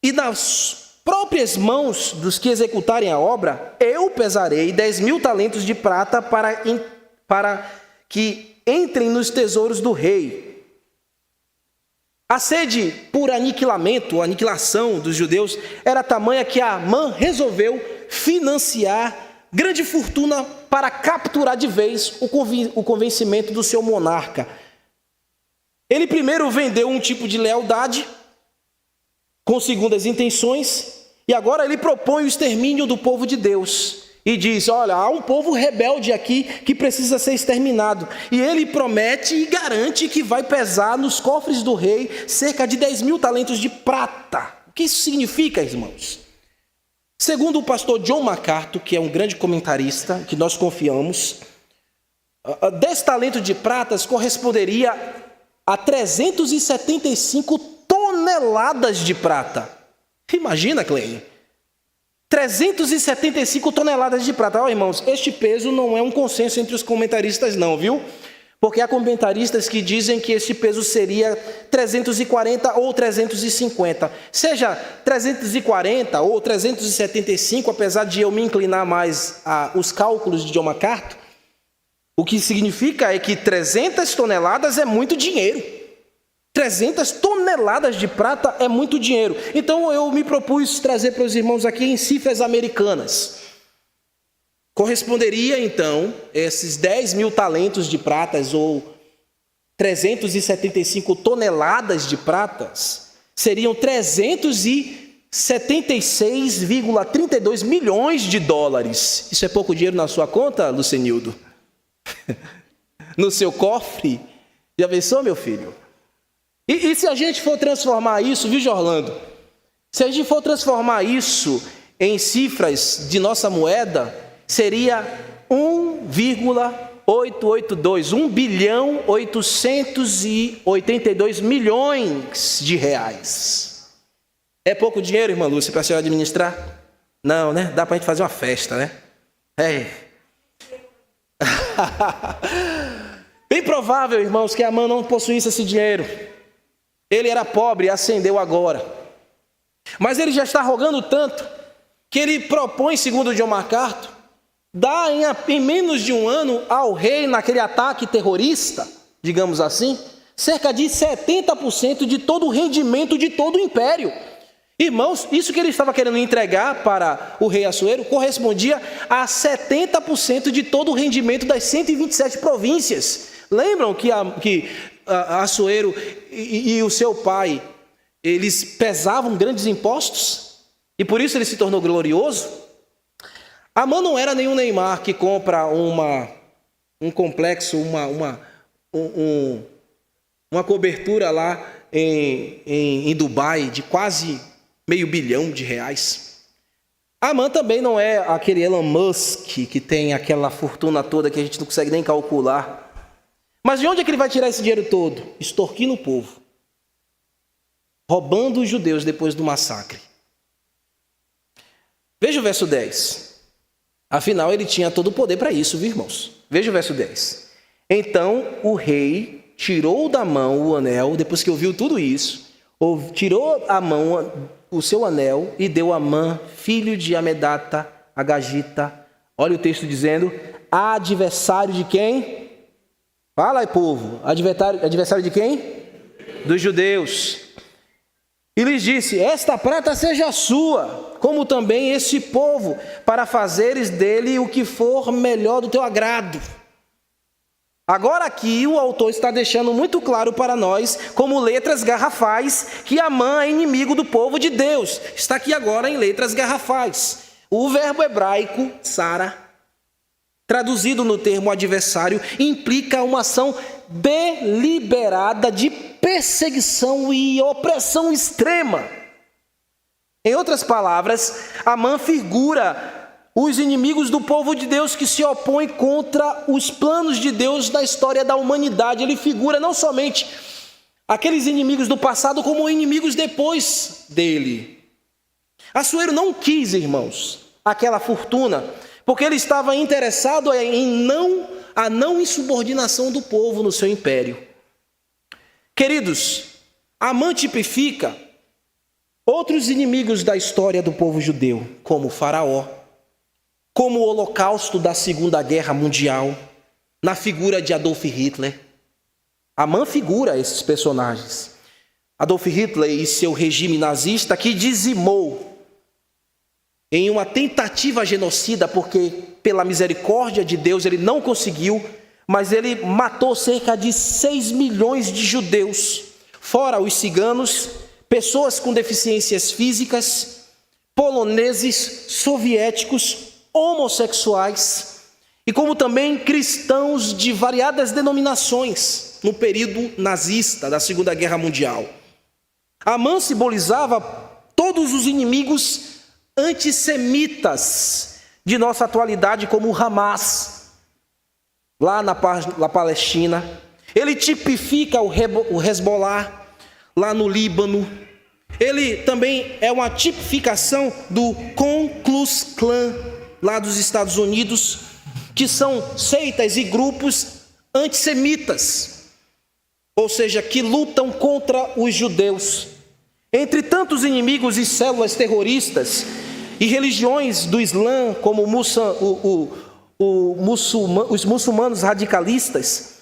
E nas próprias mãos dos que executarem a obra, eu pesarei 10.000 talentos de prata para que entrem nos tesouros do rei. A sede por aniquilação dos judeus era tamanha que Amã resolveu financiar grande fortuna para capturar de vez o convencimento do seu monarca. Ele primeiro vendeu um tipo de lealdade com segundas intenções, e agora ele propõe o extermínio do povo de Deus. E diz, olha, há um povo rebelde aqui que precisa ser exterminado. E ele promete e garante que vai pesar nos cofres do rei cerca de 10.000 talentos de prata. O que isso significa, irmãos? Segundo o pastor John MacArthur, que é um grande comentarista, que nós confiamos, 10 talentos de pratas corresponderia a 375 toneladas de prata. Imagina, Cleide. 375 toneladas de prata. Ó, irmãos, este peso não é um consenso entre os comentaristas não, viu? Porque há comentaristas que dizem que este peso seria 340 ou 350. Seja 340 ou 375, apesar de eu me inclinar mais aos cálculos de John MacArthur, o que significa é que 300 toneladas é muito dinheiro. 300 toneladas de prata é muito dinheiro. Então eu me propus trazer para os irmãos aqui em cifras americanas. Corresponderia então, esses 10.000 talentos de pratas ou 375 toneladas de pratas, seriam 376,32 milhões de dólares. Isso é pouco dinheiro na sua conta, Lucenildo? No seu cofre? Já pensou, meu filho? E se a gente for transformar isso, viu, Jorlando? Se a gente for transformar isso em cifras de nossa moeda, seria 1,882, 1.882 milhões de reais. É pouco dinheiro, irmã Lúcia, para a senhora administrar? Não, né? Dá para a gente fazer uma festa, né? É. Bem provável, irmãos, que Amã não possuísse esse dinheiro. Ele era pobre e ascendeu agora. Mas ele já está rogando tanto que ele propõe, segundo John MacArthur, dar em menos de um ano ao rei, naquele ataque terrorista, digamos assim, cerca de 70% de todo o rendimento de todo o império. Irmãos, isso que ele estava querendo entregar para o rei Assuero correspondia a 70% de todo o rendimento das 127 províncias. Lembram que Assuero e o seu pai, eles pesavam grandes impostos? E por isso ele se tornou glorioso? Amã não era nenhum Neymar que compra um complexo, uma cobertura lá em Dubai de quase R$500 milhão. Amã também não é aquele Elon Musk que tem aquela fortuna toda que a gente não consegue nem calcular. Mas de onde é que ele vai tirar esse dinheiro todo? Extorquindo o povo. Roubando os judeus depois do massacre. Veja o verso 10. Afinal, ele tinha todo o poder para isso, viu, irmãos? Veja o verso 10. Então o rei tirou da mão o anel, depois que ouviu tudo isso, tirou a mão o seu anel e deu a Amã, filho de Amedata, Agagita. Olha o texto dizendo, adversário de quem? Fala aí, povo. Adversário de quem? Dos judeus. E lhes disse, esta prata seja sua, como também esse povo, para fazeres dele o que for melhor do teu agrado. Agora aqui o autor está deixando muito claro para nós, como letras garrafais, que Amã é inimigo do povo de Deus. Está aqui agora em letras garrafais. O verbo hebraico, Sara, traduzido no termo adversário, implica uma ação deliberada de perseguição e opressão extrema. Em outras palavras, Amã figura os inimigos do povo de Deus que se opõem contra os planos de Deus na história da humanidade. Ele figura não somente aqueles inimigos do passado, como inimigos depois dele. Assuero não quis, irmãos, aquela fortuna, porque ele estava interessado em não a não insubordinação do povo no seu império. Queridos, Amã tipifica outros inimigos da história do povo judeu, como o Faraó, como o Holocausto da Segunda Guerra Mundial, na figura de Adolf Hitler. Amã figura esses personagens. Adolf Hitler e seu regime nazista que dizimou em uma tentativa genocida, porque pela misericórdia de Deus ele não conseguiu, mas ele matou cerca de 6 milhões de judeus, fora os ciganos, pessoas com deficiências físicas, poloneses, soviéticos, homossexuais e como também cristãos de variadas denominações no período nazista da Segunda Guerra Mundial. Amã simbolizava todos os inimigos antissemitas de nossa atualidade, como o Hamas, lá na Palestina. Ele tipifica o Hezbollah, lá no Líbano. Ele também é uma tipificação do Ku Klux Klan, lá dos Estados Unidos, que são seitas e grupos antissemitas, ou seja, que lutam contra os judeus. Entre tantos inimigos e células terroristas e religiões do Islã, como os muçulmanos radicalistas,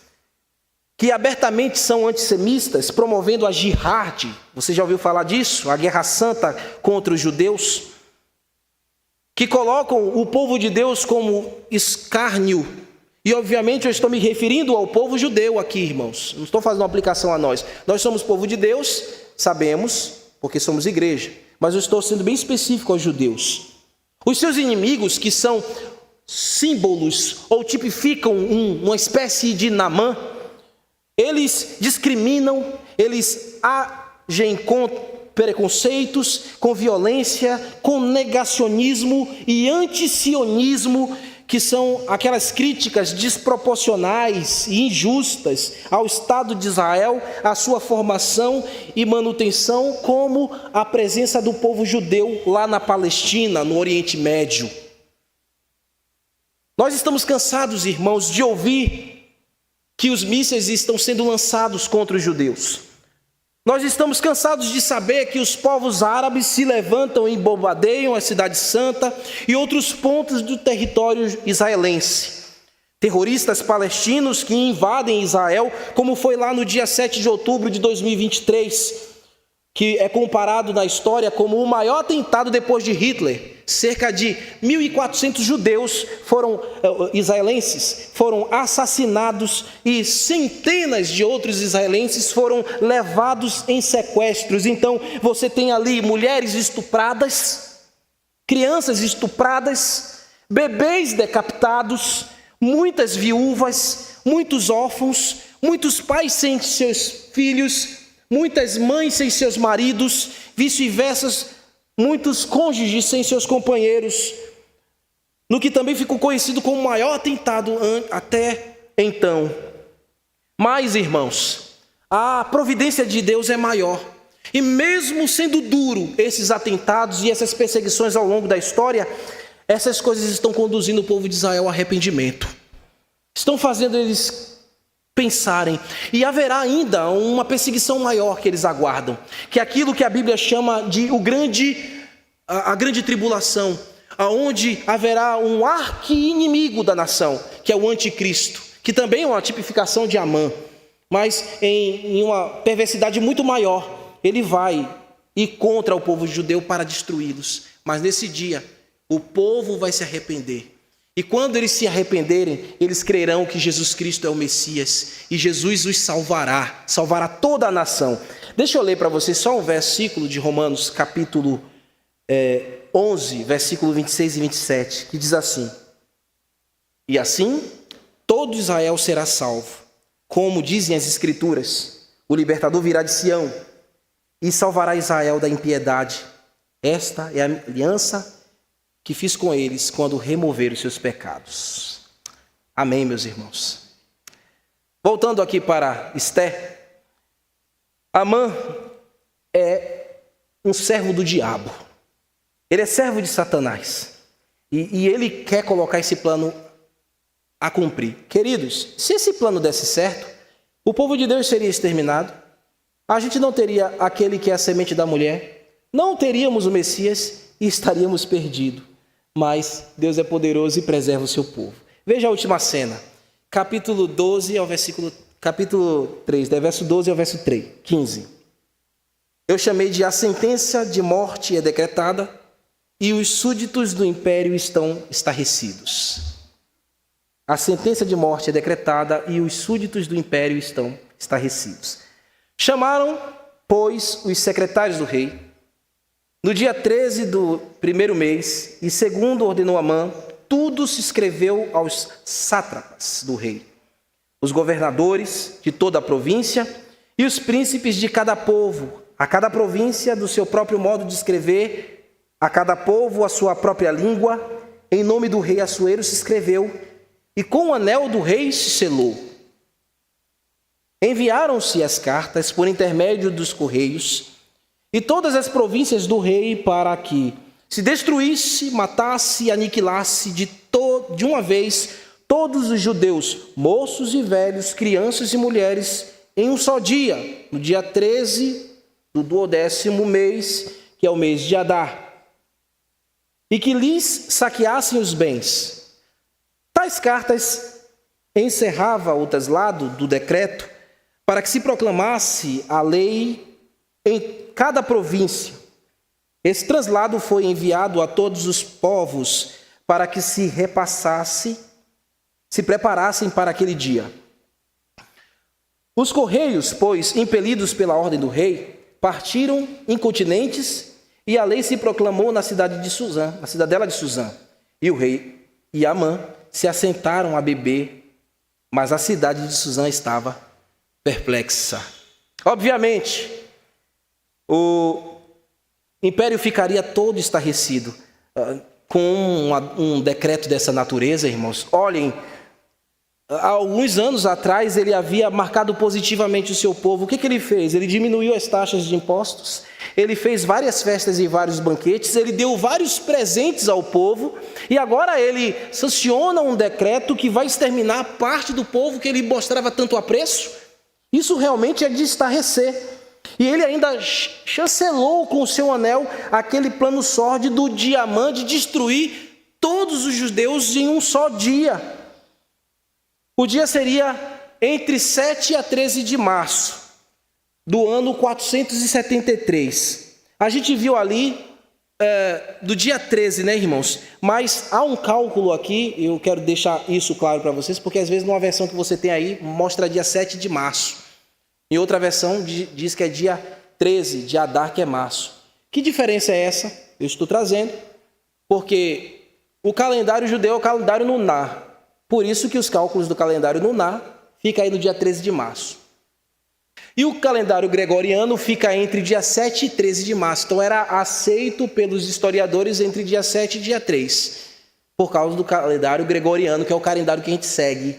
que abertamente são antissemitas, promovendo a jihad, você já ouviu falar disso? A guerra santa contra os judeus, que colocam o povo de Deus como escárnio. E obviamente eu estou me referindo ao povo judeu aqui, irmãos. Não estou fazendo uma aplicação a nós. Nós somos povo de Deus, sabemos, porque somos igreja. Mas eu estou sendo bem específico aos judeus. Os seus inimigos, que são símbolos ou tipificam uma espécie de Naamã, eles discriminam, eles agem com preconceitos, com violência, com negacionismo e antisionismo, que são aquelas críticas desproporcionais e injustas ao Estado de Israel, à sua formação e manutenção, como a presença do povo judeu lá na Palestina, no Oriente Médio. Nós estamos cansados, irmãos, de ouvir que os mísseis estão sendo lançados contra os judeus. Nós estamos cansados de saber que os povos árabes se levantam e bombardeiam a Cidade Santa e outros pontos do território israelense. Terroristas palestinos que invadem Israel, como foi lá no dia 7 de outubro de 2023, que é comparado na história como o maior atentado depois de Hitler. Cerca de 1.400 judeus israelenses foram assassinados e centenas de outros israelenses foram levados em sequestros. Então você tem ali mulheres estupradas, crianças estupradas, bebês decapitados, muitas viúvas, muitos órfãos, muitos pais sem seus filhos, muitas mães sem seus maridos, vice-versa, muitos cônjuges sem seus companheiros, no que também ficou conhecido como o maior atentado até então. Mas, irmãos, a providência de Deus é maior. E mesmo sendo duro esses atentados e essas perseguições ao longo da história, essas coisas estão conduzindo o povo de Israel ao arrependimento. Estão fazendo eles pensarem, e haverá ainda uma perseguição maior que eles aguardam, que é aquilo que a Bíblia chama de a grande tribulação, aonde haverá um arqui-inimigo da nação, que é o anticristo, que também é uma tipificação de Amã, mas em uma perversidade muito maior. Ele vai ir contra o povo judeu para destruí-los, mas nesse dia o povo vai se arrepender. E quando eles se arrependerem, eles crerão que Jesus Cristo é o Messias e Jesus os salvará toda a nação. Deixa eu ler para vocês só um versículo de Romanos, capítulo 11, versículo 26 e 27, que diz assim: E assim, todo Israel será salvo, como dizem as Escrituras, o libertador virá de Sião e salvará Israel da impiedade. Esta é a aliança que fiz com eles quando remover os seus pecados. Amém, meus irmãos. Voltando aqui para Esther, Amã é um servo do diabo. Ele é servo de Satanás. E ele quer colocar esse plano a cumprir. Queridos, se esse plano desse certo, o povo de Deus seria exterminado, a gente não teria aquele que é a semente da mulher, não teríamos o Messias e estaríamos perdidos. Mas Deus é poderoso e preserva o seu povo. Veja a última cena, capítulo 3, verso 12 ao verso 15. Eu chamei de a sentença de morte é decretada e os súditos do império estão estarrecidos. A sentença de morte é decretada e os súditos do império estão estarrecidos. Chamaram, pois, os secretários do rei. No dia 13 do primeiro mês, e segundo ordenou Amã, tudo se escreveu aos sátrapas do rei, os governadores de toda a província e os príncipes de cada povo, a cada província do seu próprio modo de escrever, a cada povo a sua própria língua, em nome do rei Assuero se escreveu, e com o anel do rei se selou. Enviaram-se as cartas por intermédio dos correios, e todas as províncias do rei para que se destruísse, matasse e aniquilasse de uma vez todos os judeus, moços e velhos, crianças e mulheres, em um só dia, no dia 13 do 12º mês, que é o mês de Adar, e que lhes saqueassem os bens. Tais cartas encerrava o traslado do decreto para que se proclamasse a lei em cada província. Esse traslado foi enviado a todos os povos para que se preparassem para aquele dia. Os correios, pois, impelidos pela ordem do rei, partiram incontinentes e a lei se proclamou na cidade de Suzã, na cidadela de Suzã. E o rei e Amã se assentaram a beber, mas a cidade de Suzã estava perplexa. Obviamente, o império ficaria todo estarrecido com um decreto dessa natureza, irmãos. Olhem, há alguns anos atrás ele havia marcado positivamente o seu povo. O que ele fez? Ele diminuiu as taxas de impostos, ele fez várias festas e vários banquetes, ele deu vários presentes ao povo e agora ele sanciona um decreto que vai exterminar parte do povo que ele mostrava tanto apreço. Isso realmente é de estarrecer. E ele ainda chancelou com o seu anel aquele plano sórdido de Amã de destruir todos os judeus em um só dia. O dia seria entre 7 a 13 de março do ano 473. A gente viu ali do dia 13, né, irmãos? Mas há um cálculo aqui, eu quero deixar isso claro para vocês, porque às vezes numa versão que você tem aí mostra dia 7 de março. Em outra versão diz que é dia 13 de Adar, que é março. Que diferença é essa? Eu estou trazendo, porque o calendário judeu é o calendário lunar. Por isso que os cálculos do calendário lunar ficam aí no dia 13 de março. E o calendário gregoriano fica entre dia 7 e 13 de março. Então era aceito pelos historiadores entre dia 7 e dia 3, por causa do calendário gregoriano, que é o calendário que a gente segue.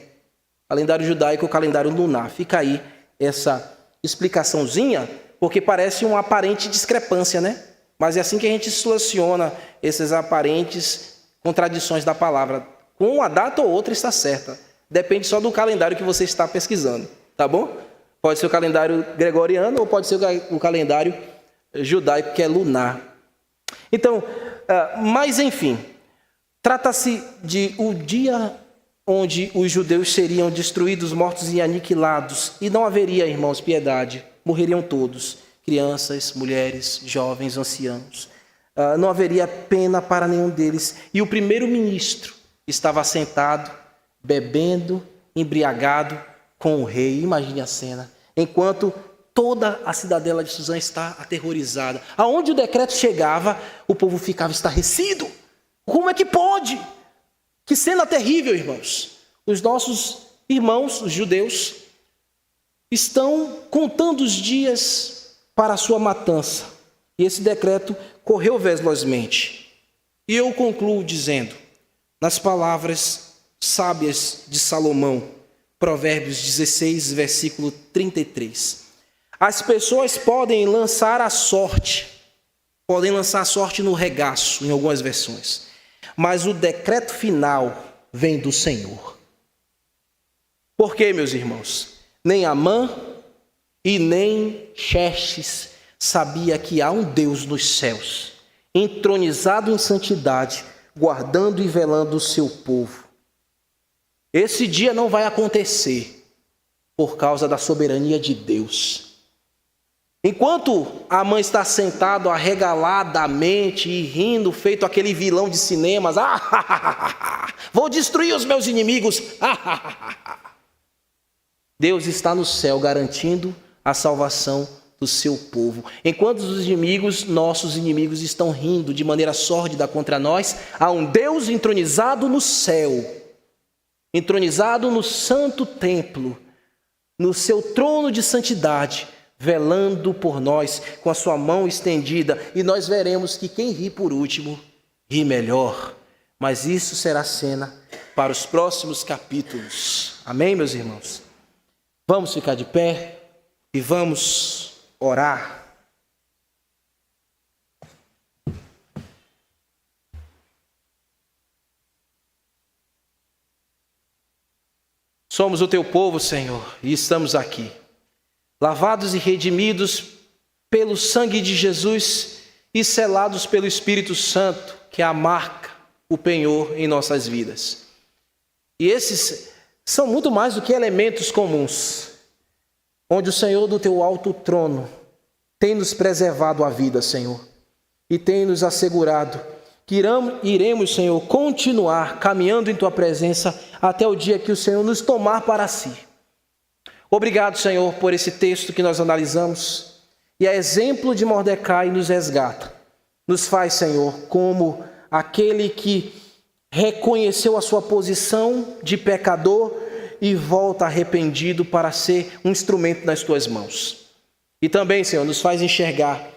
Calendário judaico, o calendário lunar. Fica aí essa explicaçãozinha, porque parece uma aparente discrepância, né? Mas é assim que a gente soluciona essas aparentes contradições da palavra. Com uma data ou outra está certa. Depende só do calendário que você está pesquisando, tá bom? Pode ser o calendário gregoriano ou pode ser o calendário judaico, que é lunar. Então, mas enfim, trata-se de o dia onde os judeus seriam destruídos, mortos e aniquilados. E não haveria, irmãos, piedade. Morreriam todos, crianças, mulheres, jovens, anciãos. Não haveria pena para nenhum deles. E o primeiro-ministro estava sentado, bebendo, embriagado com o rei. Imagine a cena. Enquanto toda a cidadela de Suzã está aterrorizada. Aonde o decreto chegava, o povo ficava estarrecido. Como é que pode? Que cena terrível, irmãos. Os nossos irmãos, os judeus, estão contando os dias para a sua matança. E esse decreto correu velozmente. E eu concluo dizendo, nas palavras sábias de Salomão, Provérbios 16, versículo 33. As pessoas podem lançar a sorte no regaço, em algumas versões. Mas o decreto final vem do Senhor. Por quê, meus irmãos? Nem Amã e nem Xerxes sabia que há um Deus nos céus, entronizado em santidade, guardando e velando o seu povo. Esse dia não vai acontecer por causa da soberania de Deus. Enquanto Amã está sentado arregaladamente e rindo, feito aquele vilão de cinemas, vou destruir os meus inimigos, Deus está no céu garantindo a salvação do seu povo. Enquanto os inimigos, nossos inimigos, estão rindo de maneira sórdida contra nós, há um Deus entronizado no céu, entronizado no santo templo, no seu trono de santidade, velando por nós com a sua mão estendida, e nós veremos que quem ri por último, ri melhor. Mas isso será cena para os próximos capítulos. Amém, meus irmãos? Vamos ficar de pé e vamos orar. Somos o teu povo, Senhor, e estamos aqui, lavados e redimidos pelo sangue de Jesus e selados pelo Espírito Santo, que é a marca, o penhor em nossas vidas. E esses são muito mais do que elementos comuns, onde o Senhor do teu alto trono tem nos preservado a vida, Senhor, e tem nos assegurado que iremos, Senhor, continuar caminhando em tua presença até o dia que o Senhor nos tomar para si. Obrigado, Senhor, por esse texto que nós analisamos, e a exemplo de Mordecai nos resgata. Nos faz, Senhor, como aquele que reconheceu a sua posição de pecador e volta arrependido para ser um instrumento nas tuas mãos. E também, Senhor, nos faz enxergar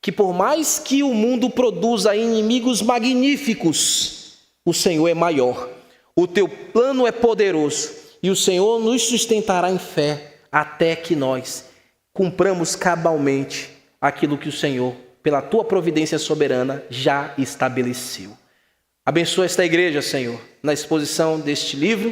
que por mais que o mundo produza inimigos magníficos, o Senhor é maior, o teu plano é poderoso e o Senhor nos sustentará em fé até que nós cumpramos cabalmente aquilo que o Senhor, pela tua providência soberana, já estabeleceu. Abençoa esta igreja, Senhor, na exposição deste livro